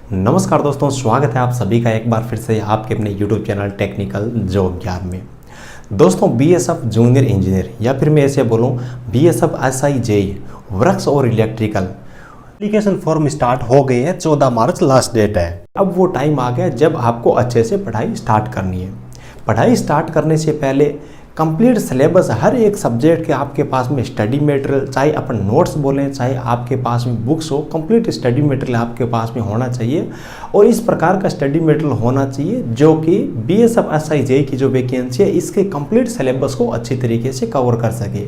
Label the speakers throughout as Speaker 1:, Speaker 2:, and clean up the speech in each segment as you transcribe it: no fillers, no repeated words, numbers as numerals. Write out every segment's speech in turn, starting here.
Speaker 1: नमस्कार दोस्तों, स्वागत है आप सभी का एक बार फिर से आपके अपने YouTube चैनल टेक्निकल जॉब ज्ञान में। दोस्तों, बीएसएफ जूनियर इंजीनियर या फिर मैं ऐसे बोलूँ बीएसएफ एसआई जेई वृक्ष और इलेक्ट्रिकल एप्लीकेशन फॉर्म स्टार्ट हो गए हैं। 14 मार्च लास्ट डेट है। अब वो टाइम आ गया जब आपको अच्छे से पढ़ाई स्टार्ट करनी है। पढ़ाई स्टार्ट करने से पहले कंप्लीट सिलेबस हर एक सब्जेक्ट के आपके पास में स्टडी मटेरियल, चाहे अपन नोट्स बोलें चाहे आपके पास में बुक्स हो, कंप्लीट स्टडी मटेरियल आपके पास में होना चाहिए। और इस प्रकार का स्टडी मटेरियल होना चाहिए जो कि बीएसएफ एसआई जेई की जो वैकेंसी है इसके कंप्लीट सिलेबस को अच्छी तरीके से कवर कर सके।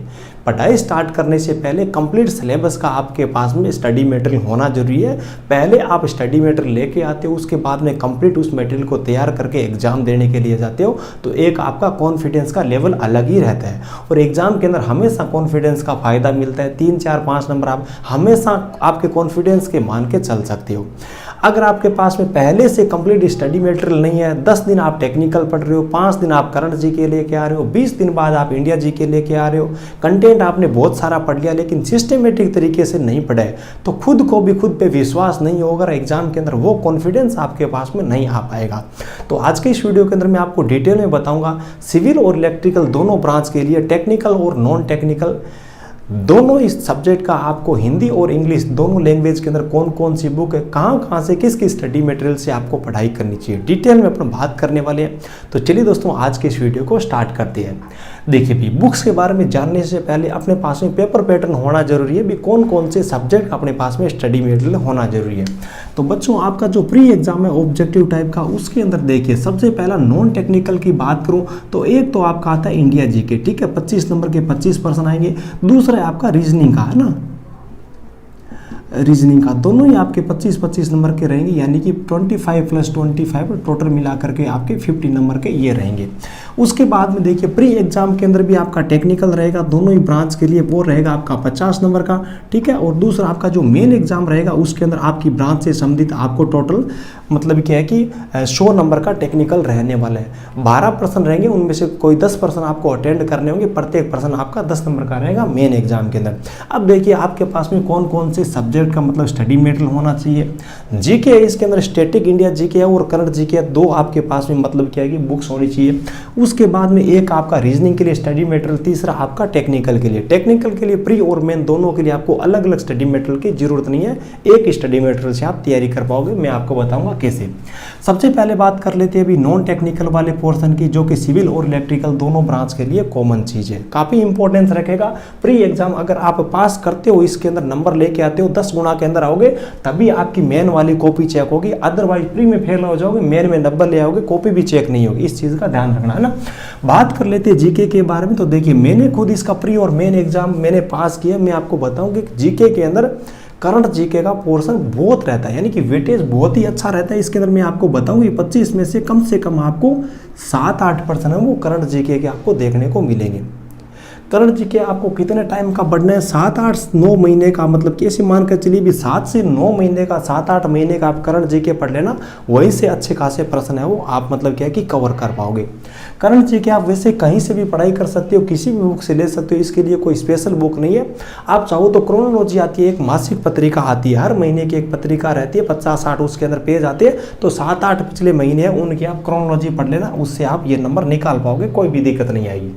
Speaker 1: पढ़ाई स्टार्ट करने से पहले कंप्लीट सिलेबस का आपके पास में स्टडी मटेरियल होना जरूरी है। पहले आप स्टडी मटेरियल लेके आते हो, उसके बाद में कंप्लीट उस मटेरियल को तैयार करके एग्जाम देने के लिए जाते हो, तो एक आपका कॉन्फिडेंस का लेवल अलग ही रहता है। और एग्जाम के अंदर हमेशा कॉन्फिडेंस का फायदा मिलता है। 3, 4, 5 नंबर आप हमेशा आपके कॉन्फिडेंस के मान के चल सकते हो। अगर आपके पास में पहले से कंप्लीट स्टडी मटेरियल नहीं है, 10 दिन आप टेक्निकल पढ़ रहे हो, 5 दिन आप करंट जीके लेके आ रहे हो, 20 दिन बाद आप इंडिया जीके लेके आ रहे हो, कंटेंट आपने बहुत सारा पढ़ लिया लेकिन सिस्टमेटिक तरीके से नहीं पढ़ा है, तो खुद को भी खुद पे विश्वास नहीं होगा, एग्जाम के अंदर वो कॉन्फिडेंस आपके पास में नहीं आ पाएगा। तो आज के इस वीडियो के अंदर मैं आपको डिटेल में बताऊंगा सिविल और इलेक्ट्रिकल दोनों ब्रांच के लिए, टेक्निकल और नॉन टेक्निकल दोनों इस सब्जेक्ट का आपको हिंदी और इंग्लिश दोनों लैंग्वेज के अंदर कौन कौन सी बुक है, कहाँ से किस स्टडी मटेरियल से आपको पढ़ाई करनी चाहिए, डिटेल में अपन बात करने वाले हैं। तो चलिए दोस्तों, आज के इस वीडियो को स्टार्ट करते हैं। देखिए भी, बुक्स के बारे में जानने से पहले अपने पास में पेपर पैटर्न होना जरूरी है भी, कौन कौन से सब्जेक्ट अपने पास में स्टडी मटेरियल होना जरूरी है। तो बच्चों, आपका जो प्री एग्जाम है ऑब्जेक्टिव टाइप का, उसके अंदर देखिए सबसे पहला नॉन टेक्निकल की बात करूं तो एक तो आपका आता है इंडिया जीके, ठीक है, 25 नंबर के 25 पर्सन आएंगे। दूसरा है आपका रीजनिंग का, है ना, रीजनिंग का दोनों ही आपके 25-25 नंबर के रहेंगे, यानी कि 25 + 25 टोटल मिला करके आपके 50 नंबर के ये रहेंगे। उसके बाद में देखिए प्री एग्जाम के अंदर भी आपका टेक्निकल रहेगा, दोनों ही ब्रांच के लिए वो रहेगा आपका 50 नंबर का, ठीक है। और दूसरा आपका जो मेन एग्जाम रहेगा उसके अंदर आपकी ब्रांच से संबंधित आपको टोटल मतलब क्या है कि 100 नंबर का टेक्निकल रहने वाला है। 12 पर्सन रहेंगे, उनमें से कोई 10 पर्सन आपको अटेंड करने होंगे, प्रत्येक पर्सन आपका 10 नंबर का रहेगा मेन एग्जाम के अंदर। अब देखिए आपके पास में कौन कौन से सब्जेक्ट का मतलब स्टडी मटेरियल होना चाहिए। जीके है, इसके अंदर स्टैटिक इंडिया जीके है और करंट जीके है, 2 आपके पास में मतलब क्या है कि बुक्स होनी चाहिए। उसके बाद में एक आपका रीजनिंग के लिए स्टडी मटेरियल, तीसरा आपका टेक्निकल के लिए। टेक्निकल के लिए प्री और मेन दोनों के लिए आपको अलग अलग स्टडी मटेरियल की जरूरत नहीं है, एक स्टडी मटेरियल से आप तैयारी कर पाओगे। मैं आपको बताऊंगा कैसे। सबसे पहले बात कर लेते हैं अभी नॉन टेक्निकल वाले पोर्शन की, जो कि सिविल और इलेक्ट्रिकल दोनों ब्रांच के लिए कॉमन चीज है, काफी इंपॉर्टेंस रखेगा। प्री एग्जाम अगर आप पास करते हो, इसके अंदर नंबर लेके आते हो, 10 गुना के अंदर आओगे, तभी आपकी मेन वाली कॉपी चेक होगी। अदरवाइज प्री में फेल हो जाओगे, मेन में नंबर ले आओगे, कॉपी भी चेक नहीं होगी। इस चीज का ध्यान रखना है ना। बात कर लेते हैं जीके के बारे में। तो देखिए मैंने खुद इसका प्री और मेन एग्जाम मैंने पास किया। मैं आपको बताऊं कि जीके के अंदर करंट जीके का पोर्शन बहुत रहता है, यानी कि वेटेज बहुत ही अच्छा रहता है। इसके अंदर मैं आपको बताऊं कि 25 में से कम आपको 7-8% है वो करंट जीके के आपको देखने को मिलेंगे। करंट जीके आपको कितने टाइम का बढ़ना है, 7-8-9 महीने का, मतलब कैसे मान कर चलिए भी 7 से 9 महीने का, 7-8 महीने का आप करंट जीके पढ़ लेना, वहीं से अच्छे खासे प्रश्न है वो आप मतलब क्या है कि कवर कर पाओगे। करंट जीके आप वैसे कहीं से भी पढ़ाई कर सकते हो, किसी भी बुक से ले सकते हो, इसके लिए कोई स्पेशल बुक नहीं है। आप चाहो तो क्रोनोलॉजी आती है, एक मासिक पत्रिका आती है, हर महीने की एक पत्रिका रहती है, 50-60 उसके अंदर पेज आते हैं, तो 7-8 पिछले महीने हैं उनकी आप क्रोनोलॉजी पढ़ लेना, उससे आप ये नंबर निकाल पाओगे, कोई भी दिक्कत नहीं आएगी।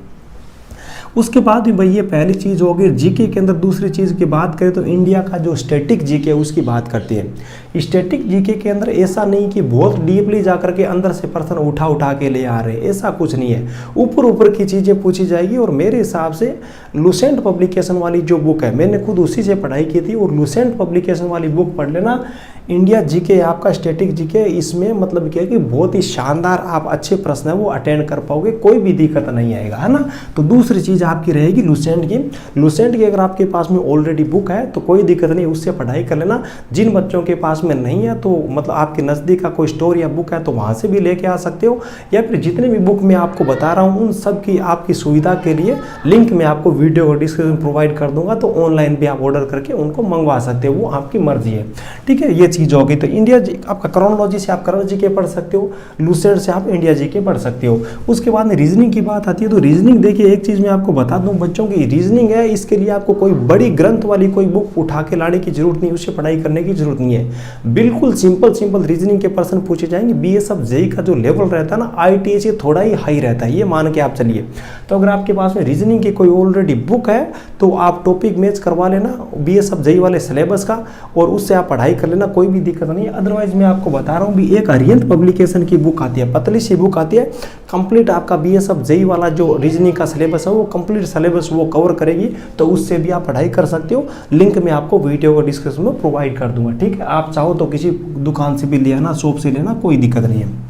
Speaker 1: उसके बाद भी भाई ये पहली चीज़ होगी जीके के अंदर। दूसरी चीज़ की बात करें तो इंडिया का जो स्टैटिक जीके है उसकी बात करते हैं। स्टैटिक जीके के अंदर ऐसा नहीं कि बहुत डीपली जाकर के अंदर से पर्सन उठा के ले आ रहे हैं, ऐसा कुछ नहीं है। ऊपर की चीज़ें पूछी जाएगी। और मेरे हिसाब से लुसेंट पब्लिकेशन वाली जो बुक है, मैंने खुद उसी से पढ़ाई की थी, और लुसेंट पब्लिकेशन वाली बुक पढ़ लेना। इंडिया जीके आपका स्टैटिक जीके, इसमें मतलब क्या है कि बहुत ही शानदार आप अच्छे प्रश्न है वो अटेंड कर पाओगे, कोई भी दिक्कत नहीं आएगा, है ना। तो दूसरी चीज़ आपकी रहेगी लुसेंट की। लुसेंट की अगर आपके पास में ऑलरेडी बुक है तो कोई दिक्कत नहीं, उससे पढ़ाई कर लेना। जिन बच्चों के पास में नहीं है तो मतलब आपके नज़दीक का कोई स्टोर या बुक है तो वहाँ से भी लेके आ सकते हो, या फिर जितने भी बुक मैं आपको बता रहा हूँ उन सब की आपकी सुविधा के लिए लिंक मैं आपको वीडियो को डिस्क्रिप्शन प्रोवाइड कर दूंगा, तो ऑनलाइन भी आप ऑर्डर करके उनको मंगवा सकते हो, वो आपकी मर्जी है, ठीक है। ये चीज़ होगी। तो इंडिया आपका क्रोनोलॉजी से आप करंट जीके पढ़ सकते हो, लूसेंट से आप इंडिया जीके पढ़ सकते हो। उसके बाद में रीजनिंग की बात आती है, तो रीजनिंग देखिए एक चीज़ मैं आपको बता दूं बच्चों की, रीजनिंग है इसके लिए आपको कोई बड़ी ग्रंथ वाली कोई बुक उठा के लाने की जरूरत नहीं, उससे पढ़ाई करने की जरूरत नहीं है। बिल्कुल सिंपल रीजनिंग के पर्सन पूछे जाएंगे। बीएसएफ जेई का जो लेवल रहता है ना आईटीए से थोड़ा ही हाई रहता है, ये मान के आप चलिए। तो अगर आपके पास में रीजनिंग की कोई ऑलरेडी बुक है तो आप टॉपिक मैच करवा लेना बीएसएफ जेई वाले सिलेबस का, और उससे आप पढ़ाई कर लेना, कोई भी दिक्कत नहीं है। अदरवाइज मैं आपको बता रहा हूँ भी एक अरिहंत पब्लिकेशन की बुक आती है, पतली सी बुक आती है, कंप्लीट आपका बीएसएफ जेई वाला जो रीजनिंग का सिलेबस है वो कंप्लीट सिलेबस वो कवर करेगी, तो उससे भी आप पढ़ाई कर सकते हो। लिंक मैं आपको वीडियो को डिस्क्रिप्शन में प्रोवाइड कर दूंगा, ठीक है। आप चाहो तो किसी दुकान से भी ले आना, शॉप से लेना, कोई दिक्कत नहीं है।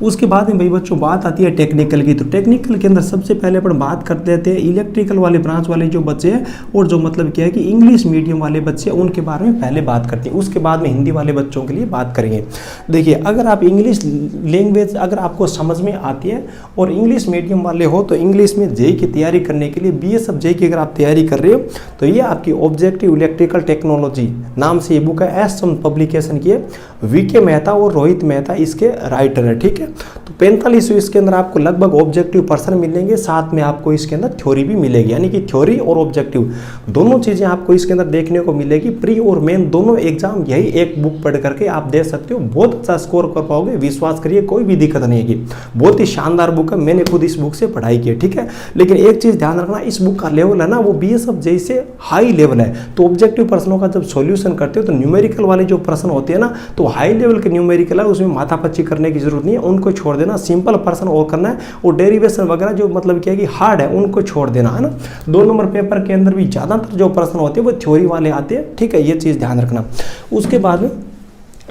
Speaker 1: उसके बाद में भाई बच्चों बात आती है टेक्निकल की। तो टेक्निकल के अंदर सबसे पहले अपन बात कर लेते हैं इलेक्ट्रिकल वाले ब्रांच वाले जो बच्चे हैं, और जो मतलब क्या है कि इंग्लिश मीडियम वाले बच्चे हैं उनके बारे में पहले बात करते हैं। उसके बाद में हिंदी वाले बच्चों के लिए बात करेंगे। देखिए अगर आप इंग्लिश लैंग्वेज अगर आपको समझ में आती है और इंग्लिश मीडियम वाले हो तो इंग्लिश में जेई की तैयारी करने के लिए बीएसएफ जेई की अगर आप तैयारी कर रहे हो तो ये आपकी ऑब्जेक्टिव इलेक्ट्रिकल टेक्नोलॉजी नाम से ये बुक है, एस पब्लिकेशन की है, वीके मेहता और रोहित मेहता इसके राइटर है, ठीक है। तो 45 इसके अंदर आपको लगभग ऑब्जेक्टिव पर्सन मिलेंगे, साथ में आपको इसके अंदर थ्योरी भी मिलेगी, यानी कि थ्योरी और ऑब्जेक्टिव दोनों चीज़ें आपको इसके अंदर देखने को मिलेगी। प्री और मेन दोनों एग्जाम यही एक बुक पढ़ करके आप दे सकते हो, बहुत अच्छा स्कोर कर पाओगे, विश्वास करिए, कोई भी दिक्कत नहीं है। बहुत ही शानदार बुक है, मैंने खुद इस बुक से पढ़ाई की है, ठीक है। लेकिन एक चीज़ ध्यान रखना, इस बुक का लेवल है ना वो बीएसएफ जेई से हाई लेवल है। तो ऑब्जेक्टिव प्रश्नों का जब सॉल्यूशन करते हो तो न्यूमेरिकल वाले जो प्रश्न होते हैं ना तो हाई लेवल के न्यूमेरिकल है, उसमें माथापच्ची करने की जरूरत नहीं है, उनको छोड़ देना, सिंपल पर्सन और करना है। और डेरिवेशन वगैरह जो मतलब क्या है कि हार्ड है उनको छोड़ देना है ना। 2 नंबर पेपर के अंदर भी ज़्यादातर जो प्रश्न होते हैं वो थ्योरी वाले आते हैं, ठीक है, ये चीज़ ध्यान रखना। उसके बाद में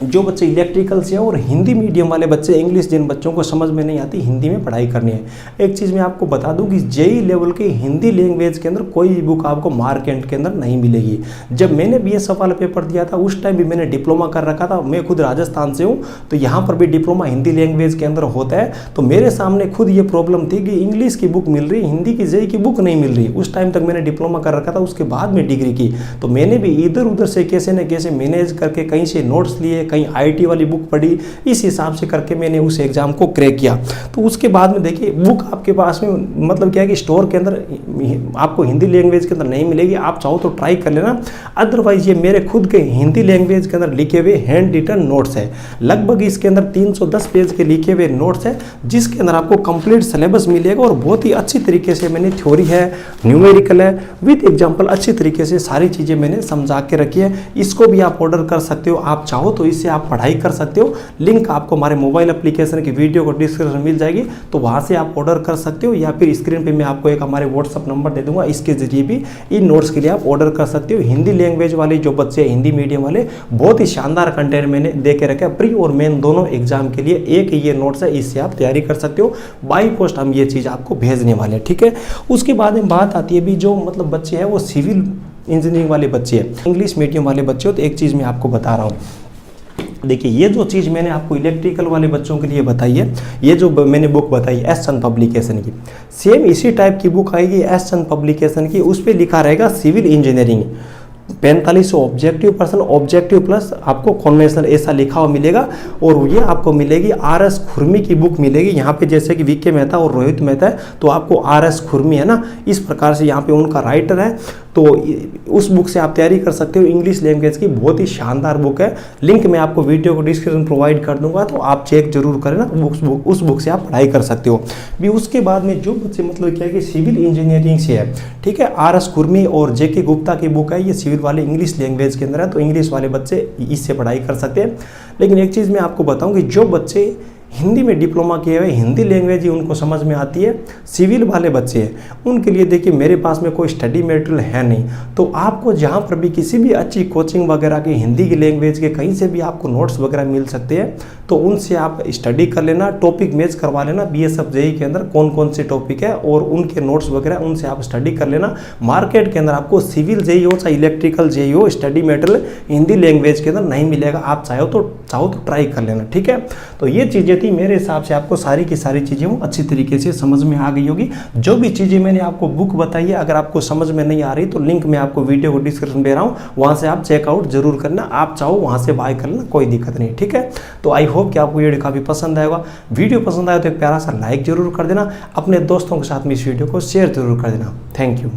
Speaker 1: जो बच्चे इलेक्ट्रिकल से और हिंदी मीडियम वाले बच्चे, इंग्लिश जिन बच्चों को समझ में नहीं आती हिंदी में पढ़ाई करनी है, एक चीज़ मैं आपको बता दूं कि जेई लेवल के हिंदी लैंग्वेज के अंदर कोई भी बुक आपको मार्केट के अंदर नहीं मिलेगी। जब मैंने बीएसएफ वाला पेपर दिया था उस टाइम भी मैंने डिप्लोमा कर रखा था, मैं खुद राजस्थान से हूँ, तो यहाँ पर भी डिप्लोमा हिंदी लैंग्वेज के अंदर होता है। तो मेरे सामने खुद ये प्रॉब्लम थी कि इंग्लिश की बुक मिल रही, हिंदी की जेई की बुक नहीं मिल रही। उस टाइम तक मैंने डिप्लोमा कर रखा था, उसके बाद में डिग्री की, तो मैंने भी इधर उधर से कैसे न कैसे मैनेज करके कहीं से नोट्स लिए, कहीं आईटी वाली बुक पढ़ी, इस हिसाब से करके मैंने उस एग्जाम को क्रैक किया। तो उसके बाद में देखिए बुक आपके पास में मतलब क्या है कि स्टोर के अंदर आपको हिंदी लैंग्वेज के अंदर नहीं मिलेगी, आप चाहो तो ट्राई कर लेना। अदरवाइज ये मेरे खुद के हिंदी लैंग्वेज के अंदर लिखे हुए हैंड रिटन नोट्स है, लगभग इसके अंदर 310 पेज के लिखे हुए नोट्स है, जिसके अंदर आपको कंप्लीट सिलेबस मिलेगा और बहुत ही अच्छी तरीके से मैंने थ्योरी है, न्यूमेरिकल है, विद एग्जाम्पल अच्छी तरीके से सारी चीज़ें मैंने समझा के रखी है। इसको भी आप ऑर्डर कर सकते हो, आप चाहो तो इससे आप पढ़ाई कर सकते हो। लिंक आपको हमारे मोबाइल एप्लीकेशन की वीडियो को डिस्क्रिप्शन में मिल जाएगी, तो वहां से आप ऑर्डर कर सकते हो, या फिर स्क्रीन पे मैं आपको एक हमारे व्हाट्सअप नंबर दे दूंगा, इसके जरिए भी इन नोट्स के लिए आप ऑर्डर कर सकते हो। हिंदी लैंग्वेज वाले जो बच्चे हिंदी मीडियम वाले, बहुत ही शानदार कंटेंट मैंने दे के रखा है, प्री और मेन दोनों एग्जाम के लिए एक ये नोट्स है, इससे आप तैयारी कर सकते हो। बाई पोस्ट हम ये चीज़ आपको भेजने वाले हैं, ठीक है। उसके बाद में बात आती है भी जो मतलब बच्चे हैं वो सिविल इंजीनियरिंग वाले बच्चे हैं, इंग्लिश मीडियम वाले बच्चे हो, तो एक चीज़ मैं आपको बता रहा हूँ। देखिए ये जो चीज़ मैंने आपको इलेक्ट्रिकल वाले बच्चों के लिए बताई है, ये जो मैंने बुक बताई एस चंद पब्लिकेशन की, सेम इसी टाइप की बुक आएगी एस चंद पब्लिकेशन की, उस पर लिखा रहेगा civil engineering 45 objective person, objective plus आपको कॉन्वेंशनल ऐसा लिखा हुआ मिलेगा। और ये आपको मिलेगी आर.एस. खुरमी की बुक मिलेगी। यहाँ पे जैसे कि वीके मेहता और रोहित मेहता है तो आपको आर.एस. खुरमी है ना, इस प्रकार से यहाँ पे उनका राइटर है, तो उस बुक से आप तैयारी कर सकते हो। इंग्लिश लैंग्वेज की बहुत ही शानदार बुक है, लिंक मैं आपको वीडियो को डिस्क्रिप्शन प्रोवाइड कर दूंगा, तो आप चेक जरूर करें ना, उस बुक से आप पढ़ाई कर सकते हो भी। उसके बाद में जो बच्चे मतलब क्या है कि सिविल इंजीनियरिंग से है, ठीक है, आर.एस. खुरमी और जे.के. गुप्ता की बुक है, ये सिविल वाले इंग्लिश लैंग्वेज के अंदर है, तो इंग्लिश वाले बच्चे इससे पढ़ाई कर सकते हैं। लेकिन एक चीज़ मैं आपको बताऊं कि जो बच्चे हिंदी में डिप्लोमा किए हुए, हिंदी लैंग्वेज ही उनको समझ में आती है, सिविल वाले बच्चे हैं, उनके लिए देखिए मेरे पास में कोई स्टडी मटेरियल है नहीं, तो आपको जहाँ पर भी किसी भी अच्छी कोचिंग वगैरह की हिंदी की लैंग्वेज के कहीं से भी आपको नोट्स वगैरह मिल सकते हैं, तो उनसे आप स्टडी कर लेना, टॉपिक मैच करवा लेना, बीएसएफ जेई के अंदर कौन कौन से टॉपिक है और उनके नोट्स वगैरह उनसे आप स्टडी कर लेना। मार्केट के अंदर आपको सिविल जेई हो चाहे इलेक्ट्रिकल जेई हो, स्टडी मटेरियल हिंदी लैंग्वेज के अंदर नहीं मिलेगा, आप चाहो तो ट्राई कर लेना, ठीक है। तो ये चीज़ें थी, मेरे हिसाब से आपको सारी की सारी चीज़ें वो अच्छी तरीके से समझ में आ गई होगी। जो भी चीज़ें मैंने आपको बुक बताई है, अगर आपको समझ में नहीं आ रही तो लिंक मैं आपको वीडियो को डिस्क्रिप्शन दे रहा हूँ, वहाँ से आप चेकआउट जरूर करना, आप चाहो वहाँ से बाय करना, कोई दिक्कत नहीं, ठीक है। तो आई होप कि आपको वीडियो काफ़ी पसंद आएगा। वीडियो पसंद आए तो एक प्यारा सा लाइक जरूर कर देना, अपने दोस्तों के साथ में इस वीडियो को शेयर जरूर कर देना। Thank you.